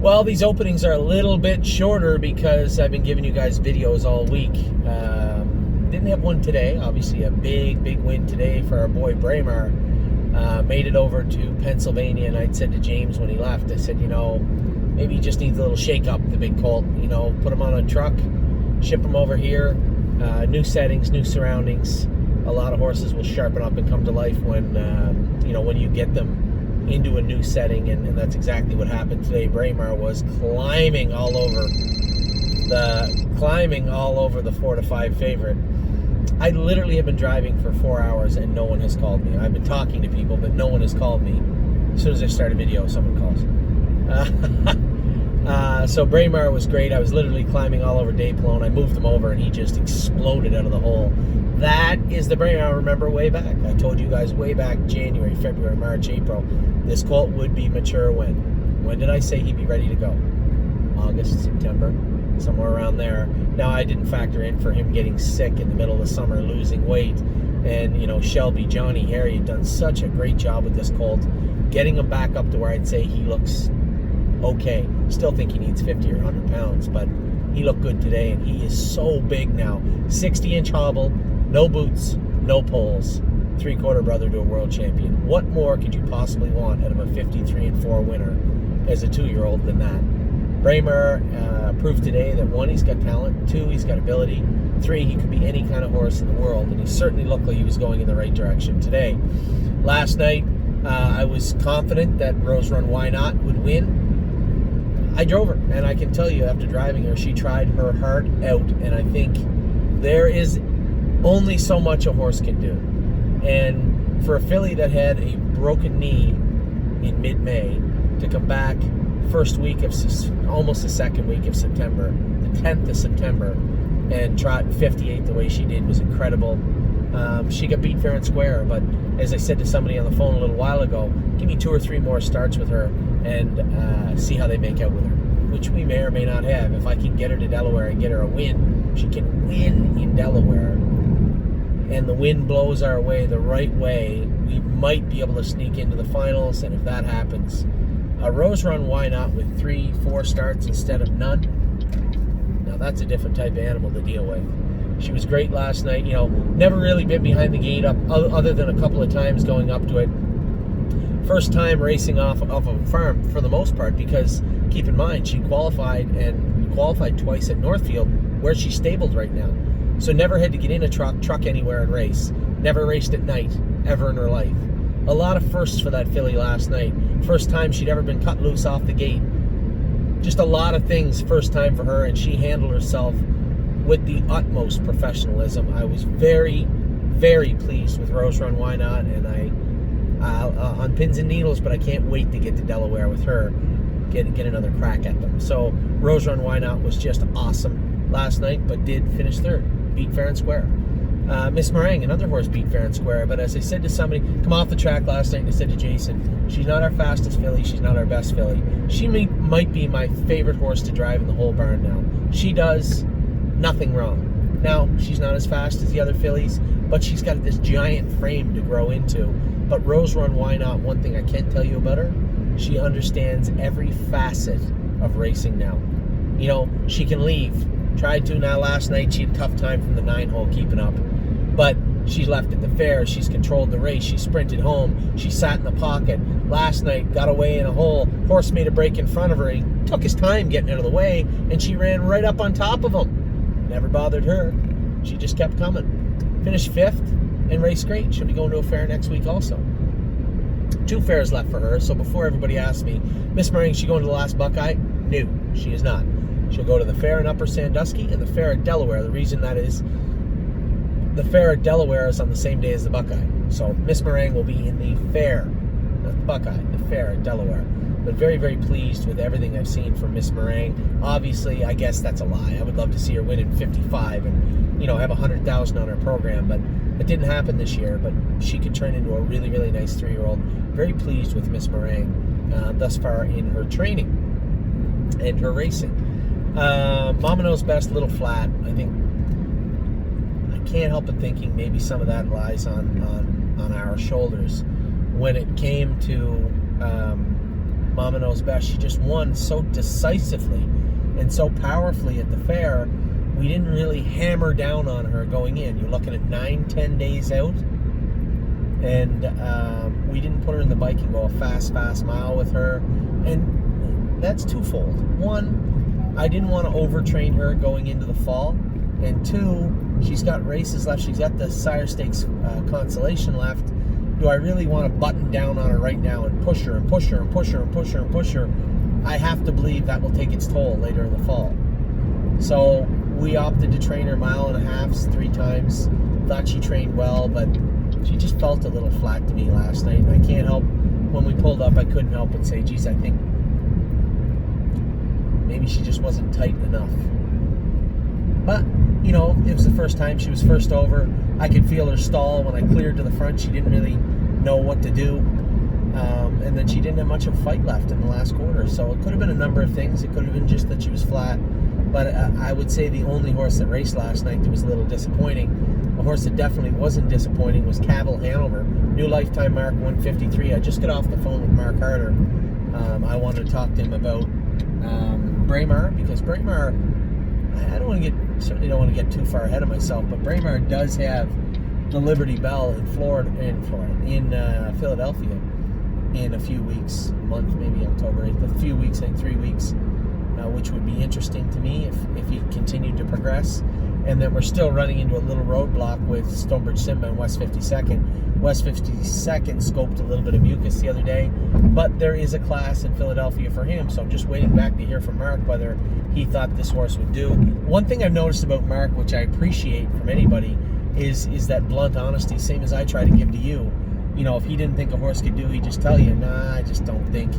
Well, these openings are a little bit shorter because I've been giving you guys videos all week. Didn't have one today. Obviously, a big win today for our boy Braemar. Made it over to Pennsylvania, and I'd said to James when he left, I said, maybe he just needs a little shake-up, the big colt. Put him on a truck, ship him over here. New settings, new surroundings. A lot of horses will sharpen up and come to life when you get them into a new setting, and that's exactly what happened today. Braemar was climbing all over the 4-5 favorite. I literally have been driving for 4 hours and no one has called me. I've been talking to people, but no one has called me. As soon as I start a video, someone calls. So Braemar was great. I was literally climbing all over Dave Palone. I moved him over and he just exploded out of the hole. That is the Braemar I remember way back. I told you guys way back January, February, March, April, this colt would be mature when? When did I say he'd be ready to go? August, September, somewhere around there. Now, I didn't factor in for him getting sick in the middle of the summer, losing weight. And, Shelby, Johnny, Harry had done such a great job with this colt, getting him back up to where I'd say he looks okay. Still think he needs 50 or 100 pounds, but he looked good today, and he is so big now. 60-inch hobble, no boots, no poles, three-quarter brother to a world champion. What more could you possibly want out of a 53-4 winner as a 2-year-old than that? Braemar proved today that 1, he's got talent, 2, he's got ability, 3, he could be any kind of horse in the world, and he certainly looked like he was going in the right direction today. Last night, I was confident that Rose Run Why Not would win. I drove her, and I can tell you, after driving her, she tried her heart out, and I think there is only so much a horse can do. And for a filly that had a broken knee in mid-May to come back first week of, almost the second week of September, the 10th of September, and trot 58 the way she did was incredible. She got beat fair and square, but as I said to somebody on the phone a little while ago, give me 2 or 3 more starts with her and see how they make out with her, which we may or may not have. If I can get her to Delaware and get her a win, she can win in Delaware, and the wind blows our way the right way, we might be able to sneak into the finals. And if that happens, a Rose Run Why Not with 3-4 starts instead of none, now that's a different type of animal to deal with. She was great last night. Never really been behind the gate up other than a couple of times going up to it. First time racing off of a farm for the most part, because keep in mind, she qualified twice at Northfield, where she's stabled right now. So never had to get in a truck anywhere and race. Never raced at night ever in her life. A lot of firsts for that filly last night. First time she'd ever been cut loose off the gate. Just a lot of things first time for her, and she handled herself with the utmost professionalism. I was very, very pleased with Rose Run Why Not, and I'll on pins and needles, but I can't wait to get to Delaware with her, get another crack at them. So Rose Run Why Not was just awesome last night, but did finish third, beat fair and square. Miss Meringue, another horse, beat fair and square, but as I said to somebody, come off the track last night, and I said to Jason, she's not our fastest filly, she's not our best filly. She might be my favorite horse to drive in the whole barn now. She does nothing wrong. Now, she's not as fast as the other fillies, but she's got this giant frame to grow into. But Rose Run Why Not, one thing I can tell you about her, she understands every facet of racing now. She can leave. Tried to now last night. She had a tough time from the 9-hole keeping up. But she left at the fair. She's controlled the race. She sprinted home. She sat in the pocket. Last night, got away in a hole. Horse made a break in front of her. He took his time getting out of the way, and she ran right up on top of him. Never bothered her. She just kept coming. Finished 5th and raced great. She'll be going to a fair next week also. 2 fairs left for her, so before everybody asks me, Miss Meringue, is she going to the last Buckeye? No, she is not. She'll go to the fair in Upper Sandusky and the fair at Delaware. The reason that is, the fair at Delaware is on the same day as the Buckeye. So Miss Meringue will be in the fair, not the Buckeye, the fair at Delaware. But very, very pleased with everything I've seen from Miss Meringue. Obviously, I guess that's a lie. I would love to see her win in 55 and, have 100,000 on her program, but it didn't happen this year. But she could turn into a really, really nice 3-year-old. Very pleased with Miss Meringue thus far in her training and her racing. Mama Knows Best, a little flat. I think I can't help but thinking maybe some of that lies on our shoulders when it came to Mama Knows Best. She just won so decisively and so powerfully at the fair. We didn't really hammer down on her going in. You're looking at 9-10 days out, and we didn't put her in the bike and go a fast mile with her. And that's twofold. One, I didn't want to overtrain her going into the fall, and two, she's got races left. She's got the Sire Stakes consolation left. Do I really want to button down on her right now and push her and push her and push her and push her and push her? I have to believe that will take its toll later in the fall. So we opted to train her 1.5 miles 3 times. Thought she trained well, but she just felt a little flat to me last night. And I can't help, when we pulled up, I couldn't help but say, geez, I think maybe she just wasn't tight enough. But, you know, it was the first time. She was first over. I could feel her stall when I cleared to the front. She didn't really know what to do. And then she didn't have much of a fight left in the last quarter. So it could have been a number of things. It could have been just that she was flat. But I would say the only horse that raced last night that was a little disappointing, a horse that definitely wasn't disappointing, was Cavill Hanover. New lifetime mark, 153. I just got off the phone with Mark Harder. I wanted to talk to him about Braemar, because Braemar, certainly don't want to get too far ahead of myself, but Braemar does have the Liberty Bell in Philadelphia in a few weeks, a month, maybe October 8th, a few weeks, I think 3 weeks, which would be interesting to me if he continued to progress. And then we're still running into a little roadblock with Stonebridge Simba and West 52nd. West 52nd scoped a little bit of mucus the other day, but there is a class in Philadelphia for him, so I'm just waiting back to hear from Mark whether he thought this horse would do. One thing I've noticed about Mark, which I appreciate from anybody, is that blunt honesty, same as I try to give to you. You know, if he didn't think a horse could do, he'd just tell you, nah, I just don't think.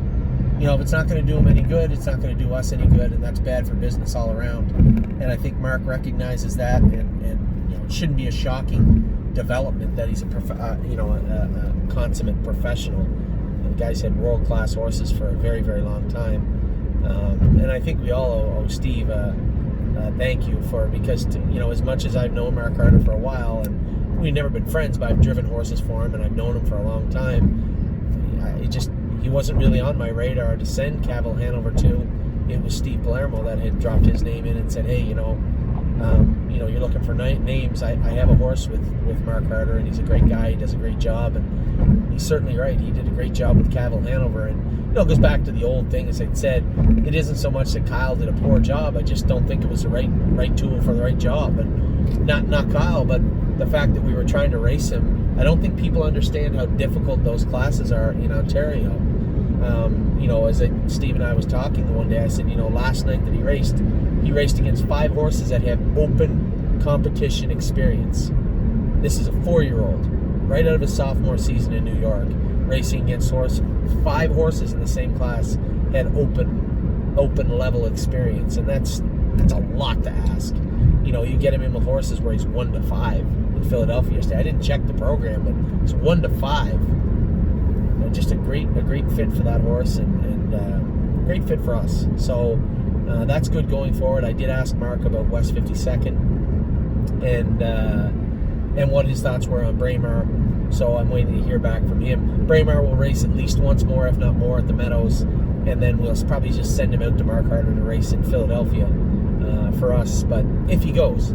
You know, if it's not going to do him any good, it's not going to do us any good, and that's bad for business all around. And I think Mark recognizes that, and you know, it shouldn't be a shocking development that he's a consummate professional. The guy's had world-class horses for a very, very long time, and I think we all owe Steve thank you for, because you know, as much as I've known Mark Harder for a while, and we've never been friends, but I've driven horses for him, and I've known him for a long time. He wasn't really on my radar to send Cavill Hanover to. It was Steve Palermo that had dropped his name in and said, hey, you know, you're looking for names. I have a horse with Mark Harder, and he's a great guy. He does a great job, and he's certainly right. He did a great job with Cavill Hanover, and you know, it goes back to the old thing, as I said, it isn't so much that Kyle did a poor job. I just don't think it was the right tool for the right job, and not Kyle, but the fact that we were trying to race him. I don't think people understand how difficult those classes are in Ontario. You know, as Steve and I was talking the one day, I said, you know, last night that he raced against 5 horses that have open competition experience. This is a 4-year-old, right out of his sophomore season in New York, racing against 5 horses in the same class had open level experience, and that's a lot to ask. You know, you get him in with horses where he's 1 to 5 in Philadelphia State. I didn't check the program, but it's 1 to 5. Just a great fit for that horse, and great fit for us. So that's good going forward. I did ask Mark about West 52nd and what his thoughts were on Braemar. So I'm waiting to hear back from him. Braemar will race at least once more, if not more, at the Meadows, and then we'll probably just send him out to Mark Harder to race in Philadelphia for us. But if he goes,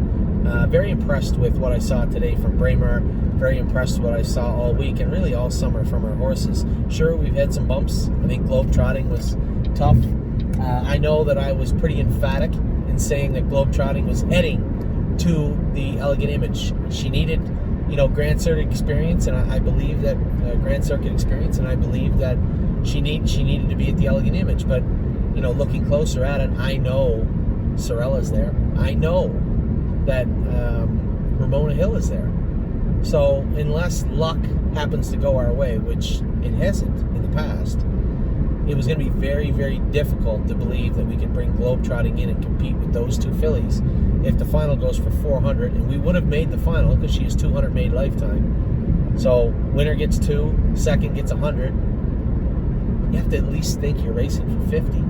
very impressed with what I saw today from Braemar. Very impressed with what I saw all week and really all summer from our horses. Sure, we've had some bumps. I think Globetrotting was tough. I know that I was pretty emphatic in saying that Globetrotting was heading to the Elegant Image. She needed, you know, Grand Circuit experience, and I believe that she needed to be at the Elegant Image. But you know, looking closer at it, I know Sorella's there. I know that Ramona Hill is there. So unless luck happens to go our way, which it hasn't in the past, it was going to be very, very difficult to believe that we could bring Globetrotting in and compete with those 2 fillies if the final goes for 400, and we would have made the final because she has 200 made lifetime. So winner gets 2, second gets 100. You have to at least think you're racing for 50.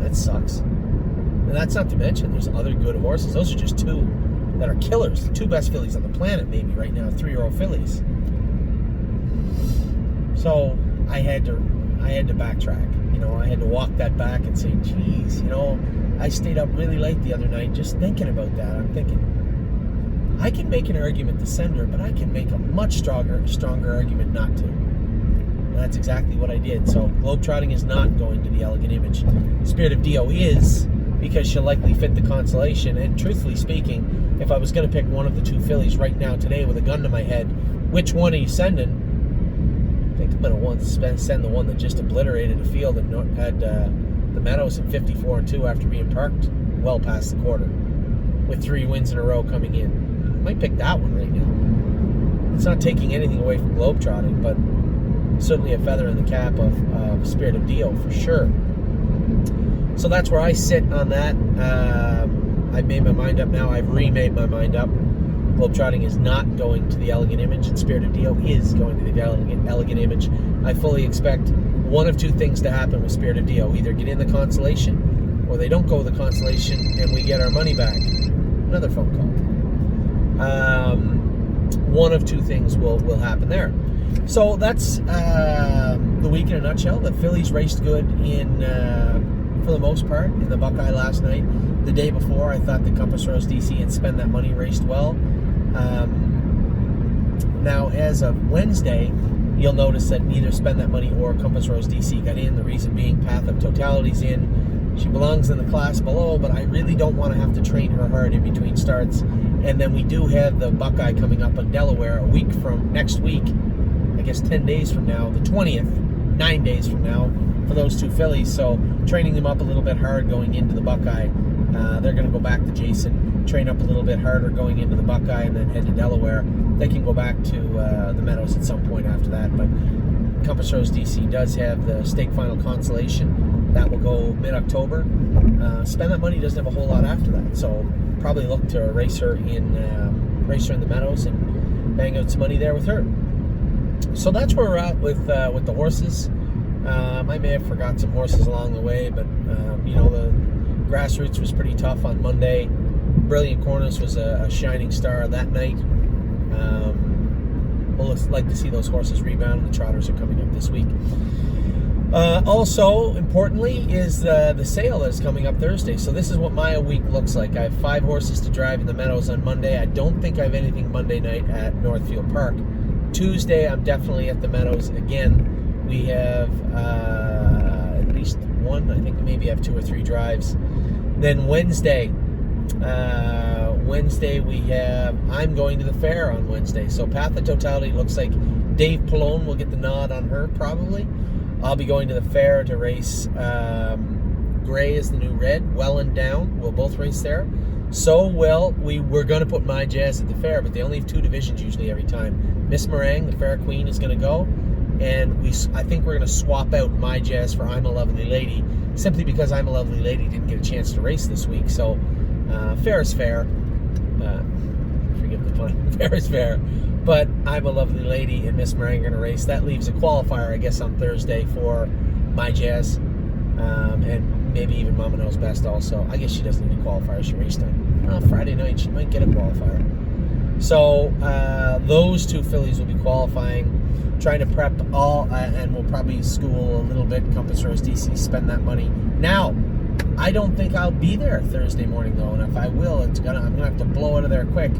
That sucks. And that's not to mention there's other good horses. Those are just 2 that are killers. The 2 best fillies on the planet maybe right now, 3-year-old fillies. So I had I had to backtrack. I had to walk that back and say, geez, I stayed up really late the other night just thinking about that. I'm thinking, I can make an argument to send her, but I can make a much stronger argument not to. And that's exactly what I did. So Globetrotting is not going to the Elegant Image. Spirit of Dio is, because she'll likely fit the constellation. And truthfully speaking, if I was going to pick one of the two fillies right now today with a gun to my head, which one are you sending? I think I'm going to send the one that just obliterated a field and had the Meadows in 54-2 after being parked well past the quarter with 3 wins in a row coming in. I might pick that one right now. It's not taking anything away from Globetrotting, but certainly a feather in the cap of Spirit of Dio for sure. So that's where I sit on that. I've made my mind up now. I've remade my mind up. Globetrotting is not going to the Elegant Image, and Spirit of Dio is going to the Elegant Image. I fully expect one of two things to happen with Spirit of Dio. Either get in the constellation, or they don't go with the constellation and we get our money back. Another phone call. One of two things will happen there. So that's the week in a nutshell. The fillies raced good for the most part, in the Buckeye last night. The day before, I thought the Compass Rose DC and Spend That Money raced well. Now, as of Wednesday, you'll notice that neither Spend That Money or Compass Rose DC got in. The reason being, Path of Totality's in. She belongs in the class below, but I really don't want to have to train her hard in between starts. And then we do have the Buckeye coming up in Delaware a week from next week. I guess 10 days from now, the 20th, 9 days from now, for those two fillies. So training them up a little bit hard going into the Buckeye. They're going to go back to Jason, train up a little bit harder going into the Buckeye, and then head to Delaware. They can go back to the Meadows at some point after that. But Compass Rose DC does have the stake final consolation. That will go mid-October. Spend That Money doesn't have a whole lot after that. So probably look to race her in the Meadows and bang out some money there with her. So that's where we're at with the horses. I may have forgot some horses along the way, but the Grassroots was pretty tough on Monday. Brilliant Corners was a shining star that night. We'll like to see those horses rebound. The Trotters are coming up this week. Also, importantly, is the sale that's coming up Thursday. So this is what my week looks like. I have 5 horses to drive in the Meadows on Monday. I don't think I have anything Monday night at Northfield Park. Tuesday, I'm definitely at the Meadows again. We have at least one. I think we maybe have 2 or 3 drives. Then Wednesday I'm going to the fair on Wednesday. So Path of Totality looks like Dave Pallone will get the nod on her probably. I'll be going to the fair to race Gray is the New Red, Well and Down. We'll both race there. So we're going to put My Jazz at the fair, but they only have 2 divisions usually every time. Miss Meringue, the fair queen, is going to go, and I think we're going to swap out My Jazz for I'm a Lovely Lady, simply because I'm a Lovely Lady didn't get a chance to race this week. So fair is fair. Forgive the pun. Fair is fair. But I'm a Lovely Lady and Miss Meringue are going to race. That leaves a qualifier, I guess, on Thursday for My Jazz, and maybe even Mama Knows Best also. I guess she doesn't need a qualifier. She raced on Friday night. She might get a qualifier. So those 2 fillies will be qualifying. Trying to prep all, and we'll probably school a little bit. Compass Rose DC, Spend That Money. Now, I don't think I'll be there Thursday morning though, and if I will, I'm gonna have to blow out of there quick.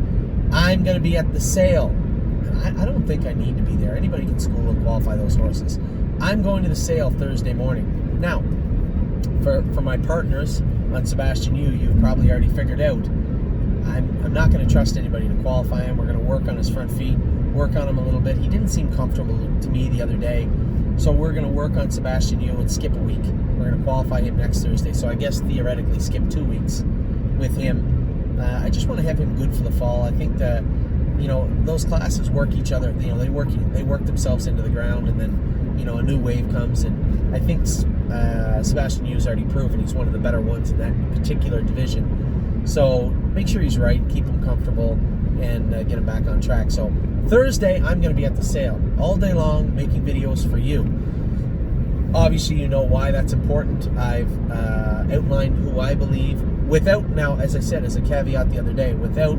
I'm gonna be at the sale. I don't think I need to be there. Anybody can school and qualify those horses. I'm going to the sale Thursday morning. Now, for my partners on Sebastian U, you've probably already figured out, I'm not going to trust anybody to qualify him. We're going to work on his front feet, work on him a little bit. He didn't seem comfortable to me the other day, so we're going to work on Sebastian U and skip a week. We're going to qualify him next Thursday, so I guess theoretically skip 2 weeks with him. I just want to have him good for the fall. I think that those classes work each other. They work themselves into the ground, and then a new wave comes. And I think Sebastian U's already proven he's one of the better ones in that particular division. So make sure he's right, keep him comfortable, and get him back on track. So Thursday, I'm going to be at the sale all day long, making videos for you. Obviously, you know why that's important. I've outlined who I believe, without, now, as I said, as a caveat the other day, without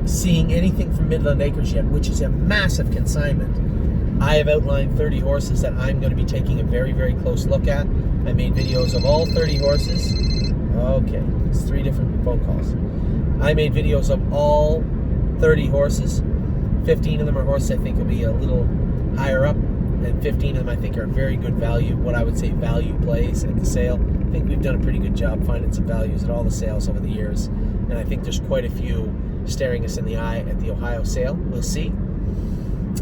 seeing anything from Midland Acres yet, which is a massive consignment. I have outlined 30 horses that I'm going to be taking a very, very close look at. I made videos of all 30 horses. Okay, it's 3 different phone calls. I made videos of all 30 horses. 15 of them are horses I think will be a little higher up, and 15 of them I think are very good value, what I would say value plays at the sale. I think we've done a pretty good job finding some values at all the sales over the years, and I think there's quite a few staring us in the eye at the Ohio sale. We'll see.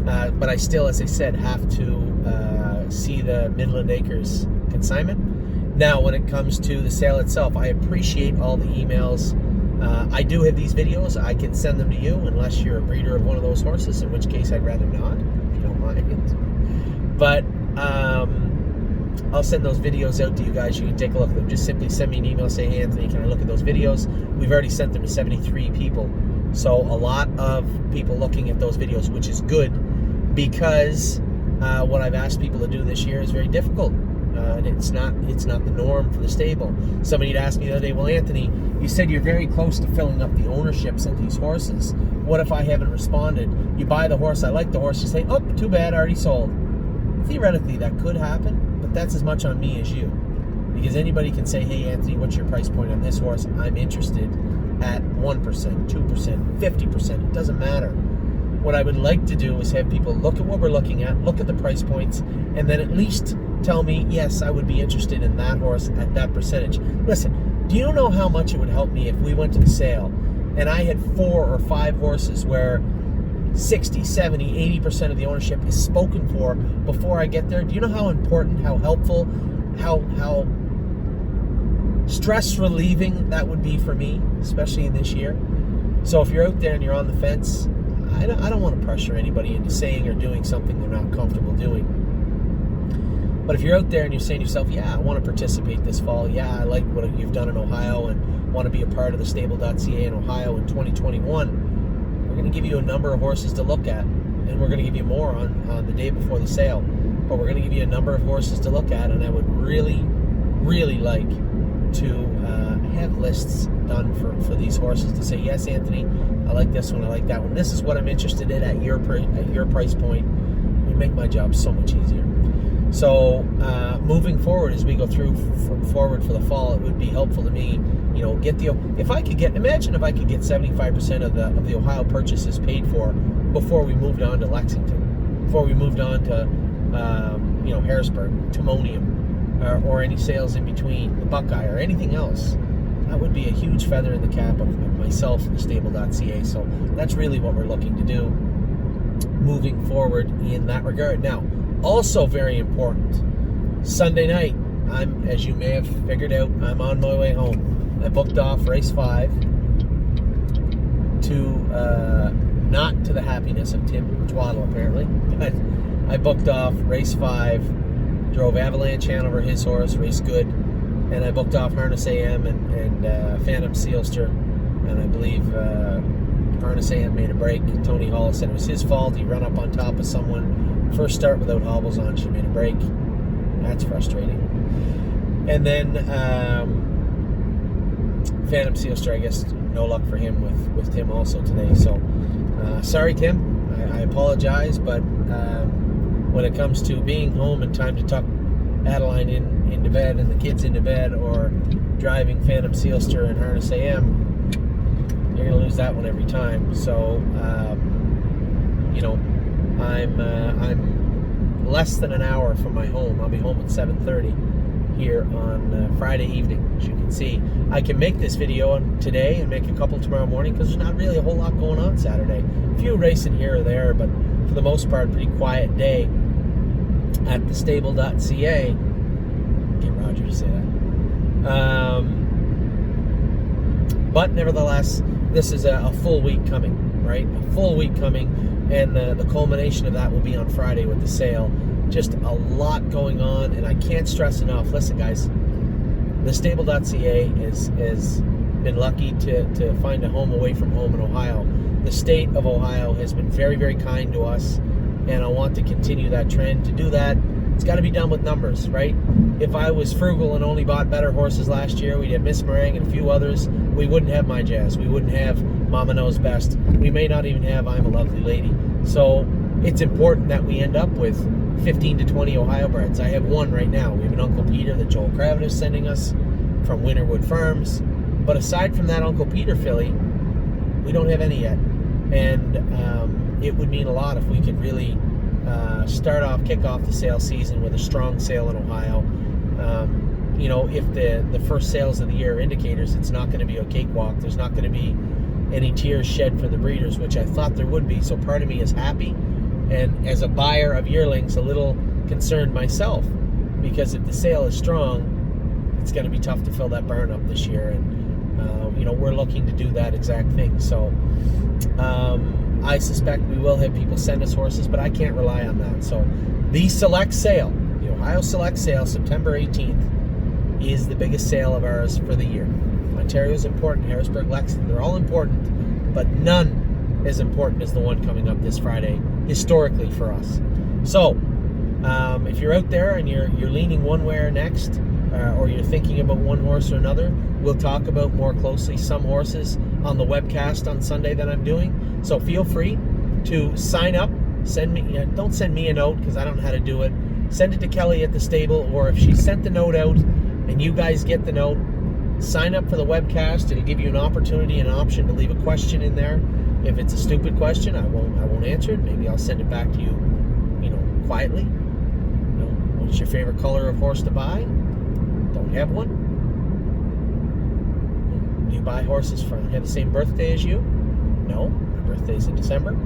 But I still, as I said, have to see the Midland Acres consignment. Now, when it comes to the sale itself, I appreciate all the emails. I do have these videos. I can send them to you, unless you're a breeder of one of those horses, in which case I'd rather not, if you don't mind. But I'll send those videos out to you guys. You can take a look at them. Just simply send me an email, say, hey, Anthony, can I look at those videos? We've already sent them to 73 people. So a lot of people looking at those videos, which is good, because what I've asked people to do this year is very difficult. And it's not the norm for the stable. Somebody had asked me the other day, well, Anthony, you said you're very close to filling up the ownerships of these horses. What if I haven't responded? You buy the horse, I like the horse, you say, oh, too bad, already sold. Theoretically, that could happen, but that's as much on me as you. Because anybody can say, hey, Anthony, what's your price point on this horse? I'm interested at 1%, 2%, 50%. It doesn't matter. What I would like to do is have people look at what we're looking at, look at the price points, and then at least tell me, yes, I would be interested in that horse at that percentage. Listen, do you know how much it would help me if we went to the sale and I had 4 or 5 horses where 60, 70, 80% of the ownership is spoken for before I get there? Do you know how important, how helpful, how stress relieving that would be for me, especially in this year? So if you're out there and you're on the fence, I don't want to pressure anybody into saying or doing something they're not comfortable doing. But if you're out there and you're saying to yourself, yeah, I want to participate this fall, yeah, I like what you've done in Ohio and want to be a part of the stable.ca in Ohio in 2021, we're going to give you a number of horses to look at, and we're going to give you more on the day before the sale. But we're going to give you a number of horses to look at, and I would really, really like to have lists done for these horses to say, yes, Anthony, I like this one, I like that one. This is what I'm interested in at your price point. It would make my job so much easier. So moving forward, as we go forward for the fall, it would be helpful to me, imagine if I could get 75% of the Ohio purchases paid for before we moved on to Lexington, before we moved on to Harrisburg, Timonium, or any sales in between, the Buckeye or anything else. That would be a huge feather in the cap of myself and the stable.ca. So that's really what we're looking to do moving forward in that regard. Now, also very important, Sunday night, as you may have figured out, I'm on my way home. I booked off race 5 to, not to the happiness of Tim Twaddle apparently, but I booked off race 5, drove Avalanche Hanover, his horse, race good, and I booked off Harness AM and Phantom Sealster, and I believe Harness AM made a break. Tony Hall said it was his fault. He ran up on top of someone. First start without hobbles on, she made a break. That's frustrating. And then Phantom Sealster, I guess, no luck for him with Tim also today. So sorry, Tim. I apologize, but when it comes to being home in time to tuck Adeline into bed and the kids into bed, or driving Phantom Sealster and Harness AM, you're going to lose that one every time. So, I'm less than an hour from my home. I'll be home at 7:30 here on Friday evening. As you can see, I can make this video today and make a couple tomorrow morning because there's not really a whole lot going on Saturday. A few racing here or there, but for the most part, pretty quiet day at the stable.ca. Get Roger to say that. But nevertheless, this is a full week coming, right? A full week coming, and the culmination of that will be on Friday with the sale. Just a lot going on, and I can't stress enough. Listen, guys, the stable.ca has been lucky to find a home away from home in Ohio. The state of Ohio has been very, very kind to us, and I want to continue that trend. To do that, it's got to be done with numbers, right? If I was frugal and only bought better horses last year, we'd have Miss Meringue and a few others. We wouldn't have My Jazz. We wouldn't have Mama Knows Best. We may not even have I'm a Lovely Lady. So, it's important that we end up with 15 to 20 Ohio breds. I have one right now. We have an Uncle Peter that Joel Kravitz is sending us from Winterwood Farms. But aside from that Uncle Peter filly, we don't have any yet. And it would mean a lot if we could really kick off the sale season with a strong sale in Ohio. If the first sales of the year indicators, it's not going to be a cakewalk. There's not going to be any tears shed for the breeders, which I thought there would be. So part of me is happy. And as a buyer of yearlings, a little concerned myself, because if the sale is strong, it's going to be tough to fill that barn up this year. And, we're looking to do that exact thing. So I suspect we will have people send us horses, but I can't rely on that. So the Select sale, the Ohio Select sale, September 18th, is the biggest sale of ours for the year. Ontario is important, Harrisburg, Lexington, they're all important, but none as important as the one coming up this Friday, historically for us. So, if you're out there and you're leaning one way or next, or you're thinking about one horse or another, we'll talk about more closely some horses on the webcast on Sunday that I'm doing. So feel free to sign up. Don't send me a note because I don't know how to do it. Send it to Kelly at the stable, or if she sent the note out and you guys get the note, sign up for the webcast. It'll give you an opportunity and an option to leave a question in there. If it's a stupid question, I won't answer it. Maybe I'll send it back to you, quietly. What's your favorite color of horse to buy? Don't have one? Do you buy horses have the same birthday as you? No, my birthday's in December.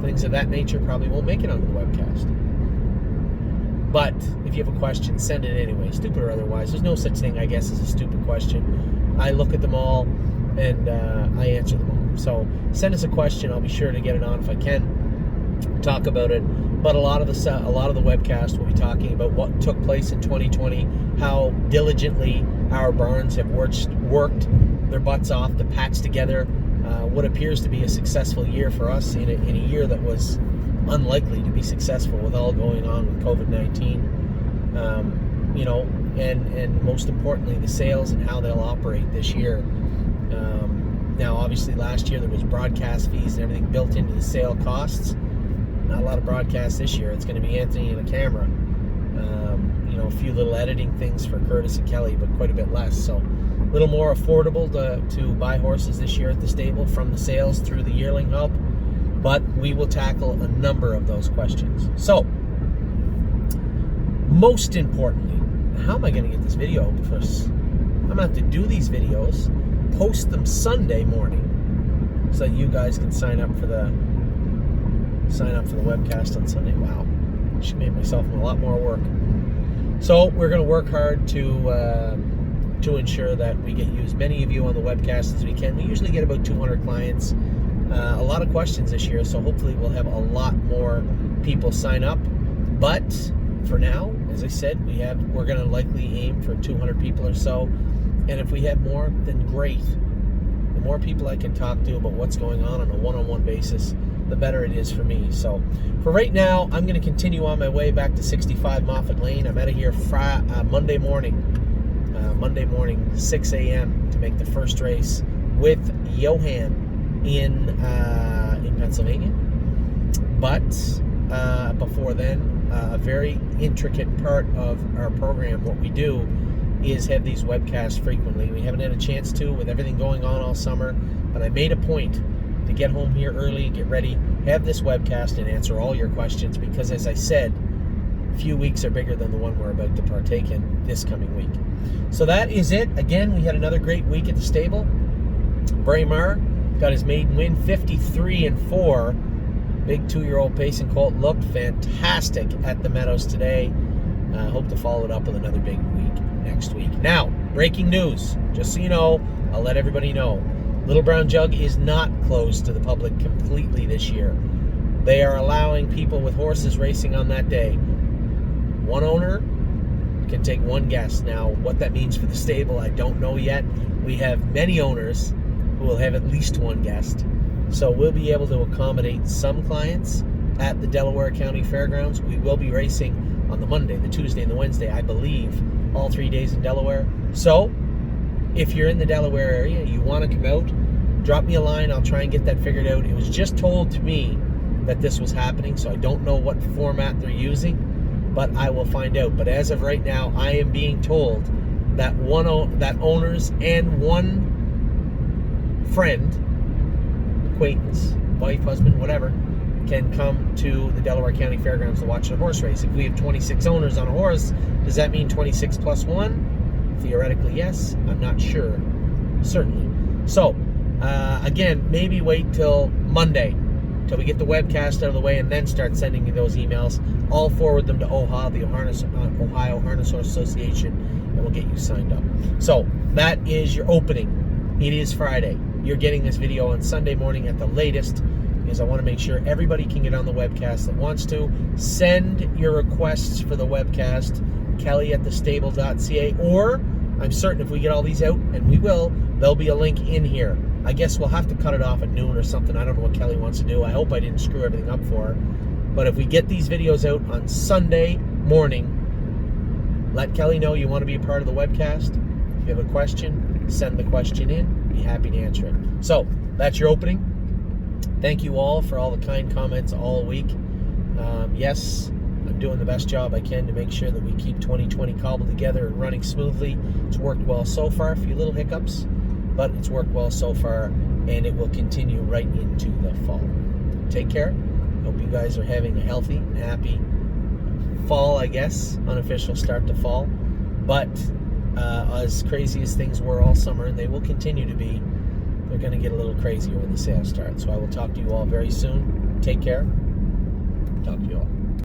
Things of that nature probably won't make it onto the webcast. But if you have a question, send it anyway, stupid or otherwise. There's no such thing, I guess, as a stupid question. I look at them all and I answer them all. So send us a question. I'll be sure to get it on if I can, talk about it. But a lot of the webcast will be talking about what took place in 2020, how diligently our barns have worked their butts off to patch together what appears to be a successful year for us in a year that was unlikely to be successful with all going on with COVID-19. And most importantly, the sales and how they'll operate this year. Now, obviously, last year there was broadcast fees and everything built into the sale costs. Not a lot of broadcasts this year. It's going to be Anthony and a camera. A few little editing things for Curtis and Kelly, but quite a bit less. So a little more affordable to buy horses this year at the stable from the sales through the Yearling Hub. But we will tackle a number of those questions. So, most importantly, how am I going to get this video up? Because I'm going to have to do these videos, post them Sunday morning, so that you guys can sign up for the webcast on Sunday. Wow, I should make myself a lot more work. So we're going to work hard to ensure that we get you, as many of you on the webcast as we can. We usually get about 200 clients. A lot of questions this year, so hopefully we'll have a lot more people sign up. But for now, as I said, we're going to likely aim for 200 people or so. And if we have more, then great. The more people I can talk to about what's going on a one-on-one basis, the better it is for me. So for right now, I'm going to continue on my way back to 65 Moffat Lane. I'm out of here Monday morning, 6 a.m. to make the first race with Johan in Pennsylvania. But before then, a very intricate part of our program, what we do is have these webcasts frequently. We haven't had a chance to with everything going on all summer, but I made a point to get home here early, get ready, have this webcast and answer all your questions, because as I said, few weeks are bigger than the one we're about to partake in this coming week. So that is it. Again, we had another great week at the stable. Braemar got his maiden win, 53-4. Big 2-year-old pacing colt, looked fantastic at the Meadows today. Hope to follow it up with another big week next week. Now, breaking news, just so you know, I'll let everybody know. Little Brown Jug is not closed to the public completely this year. They are allowing people with horses racing on that day. One owner can take one guest. Now, what that means for the stable, I don't know yet. We have many owners who will have at least one guest. So we'll be able to accommodate some clients at the Delaware County Fairgrounds. We will be racing on the Monday, the Tuesday, and the Wednesday, I believe, all 3 days in Delaware. So if you're in the Delaware area, you want to come out, drop me a line. I'll try and get that figured out. It was just told to me that this was happening, so I don't know what format they're using, but I will find out. But as of right now, I am being told that owners and one friend, acquaintance, wife, husband, whatever, can come to the Delaware County Fairgrounds to watch the horse race. If we have 26 owners on a horse, does that mean 26 plus 1? Theoretically, yes. I'm not sure. Certainly. So, again, maybe wait till Monday, till we get the webcast out of the way, and then start sending me those emails. I'll forward them to OHA, the Ohio Harness Horse Association, and we'll get you signed up. So, that is your opening. It is Friday. You're getting this video on Sunday morning at the latest, because I want to make sure everybody can get on the webcast that wants to. Send your requests for the webcast, kelly@thestable.ca, or I'm certain if we get all these out, and we will, there'll be a link in here. I guess we'll have to cut it off at noon or something. I don't know what Kelly wants to do. I hope I didn't screw everything up for her. But if we get these videos out on Sunday morning, let Kelly know you want to be a part of the webcast. If you have a question, send the question in. Be happy to answer it. So, that's your opening. Thank you all for all the kind comments all week. Yes, I'm doing the best job I can to make sure that we keep 2020 cobbled together and running smoothly. It's worked well so far. A few little hiccups, but it's worked well so far, and it will continue right into the fall. Take care. Hope you guys are having a healthy and happy fall, I guess. Unofficial start to fall. But as crazy as things were all summer, and they will continue to be, they're going to get a little crazier when the sales start. So I will talk to you all very soon. Take care. Talk to you all.